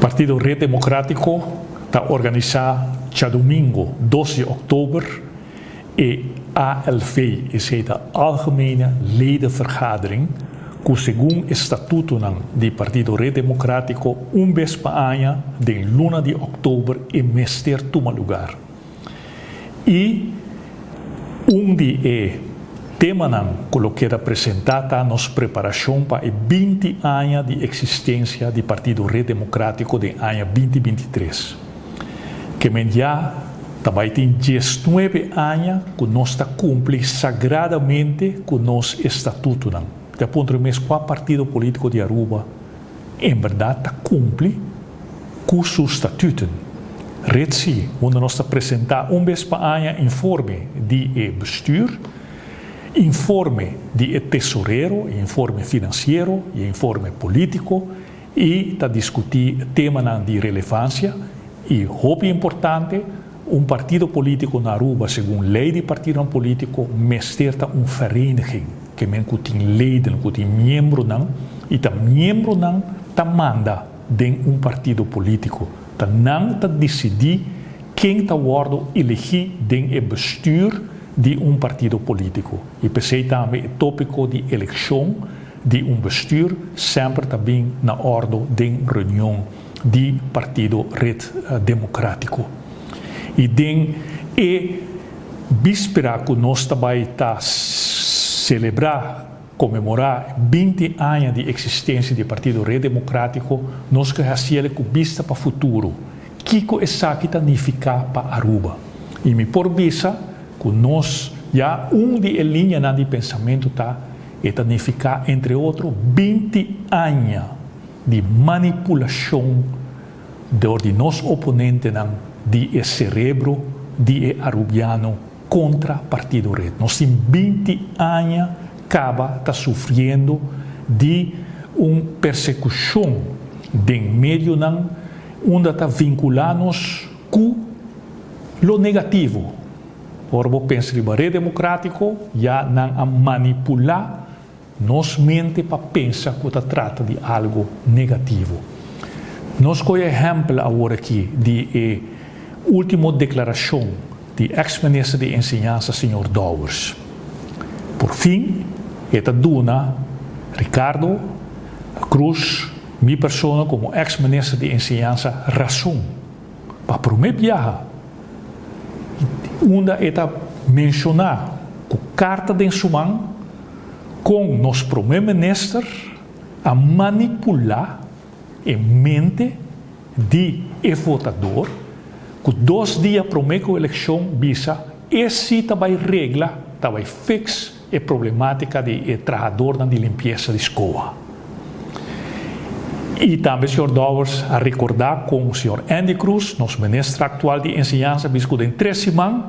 Partido Red Democrático está organizado já domingo 12 de oktober e ALV is de Algemene Ledenvergadering que segundo o estatuto do Partido Red Democrático vez por ano de luna de oktober e mester toma lugar. E tema que era apresentado nos preparação para 20 anos de existência do Partido Red Democrático de ano 2023. Que já também tem 19 anos que nós cumprimos sagradamente com nosso estatuto. De ponto de vista, qual partido político de Aruba, em verdade, cumpre com seu estatuto. Retsi, onde nós apresentamos vez por ano informe de bestuur, informe de tesoureiro, informe financeiro e informe político, e discutir temas de relevância. E muito importante, partido político na Aruba, segundo lei de partido político, mesterta vereniging, que tem leden, que tem membro, e o membro manda de partido político. Não decidir quem vai eleger de bestuur de partido político. E pensei também o tópico de eleição de bestuur, sempre também na ordem de reunião do Partido Red Democrático. E víspera que nós também está comemorar 20 anos de existência do Partido Red Democrático, nós queremos com vista para o futuro. O que isso significa para Aruba? E me por vista que nós já de linha de pensamento significa, entre outros, 20 anos de manipulação de nosso oponente de cerebro de arubiano contra o Partido Red. Nós temos 20 anos está sofrendo de persecução de meio onde está vinculados com o negativo. Por penso que o Red Democrático já não manipular nos mente para pensar que se trata de algo negativo. Nós temos exemplo agora aqui de última declaração do ex-ministro de Enseñanza, Sr. Douwers. Por fim, esta dona, Ricardo Cruz, minha pessoa como ex-ministro de Enseñanza, razão para prometer viajar. Onde ela mencionar que carta de Suman com nosso primeiro-ministro a manipular a mente de votador, que 2 dias promete a eleição visa, esse também regla, também fixa a problemática de trabalhador de limpeza de escola. E também o Sr. Douwers a recordar com o Sr. Andy Cruz, nosso ministro atual de Enseñanza, que em 3 semanas,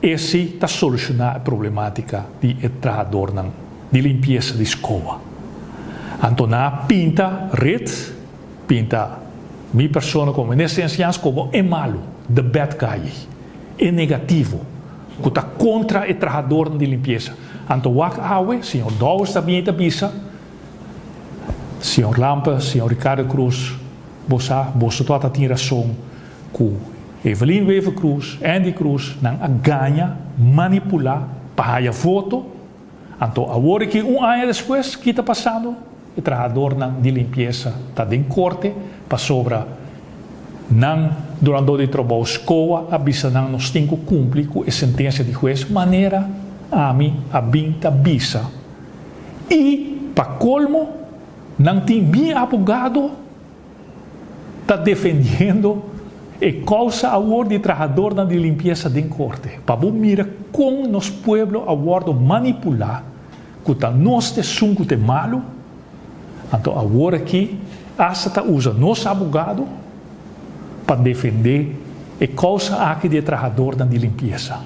esse está solucionar a problemática de trabalhador de limpeza de escola. Antona pinta minha pessoa como ministro de Enseñanza como é malo, the bad guy, é negativo, que está contra o trabalhador de limpeza. Então, o Sr. Douwers também está bisa, Sr. Lampa, Sr. Ricardo Cruz, você tem razão que Evelyn Wever Cruz, Andy Cruz, não ganha, manipular, para a voto. Então, agora que ano depois, o que está passando? O trabalhador de limpeza está em corte, para sobra, durante o trabalho escola, avisa nós temos que cumprir com a sentença de juiz, maneira a mim, a binta bisa. E, para colmo, não tem meu advogado está defendendo a causa agora de trabalhador de limpeza de corte. Para mirar como nosso povo agora manipular, que nós somos malo. Então, agora aqui, hasta usa nosso advogado para defender a causa aqui de trabalhador de limpeza.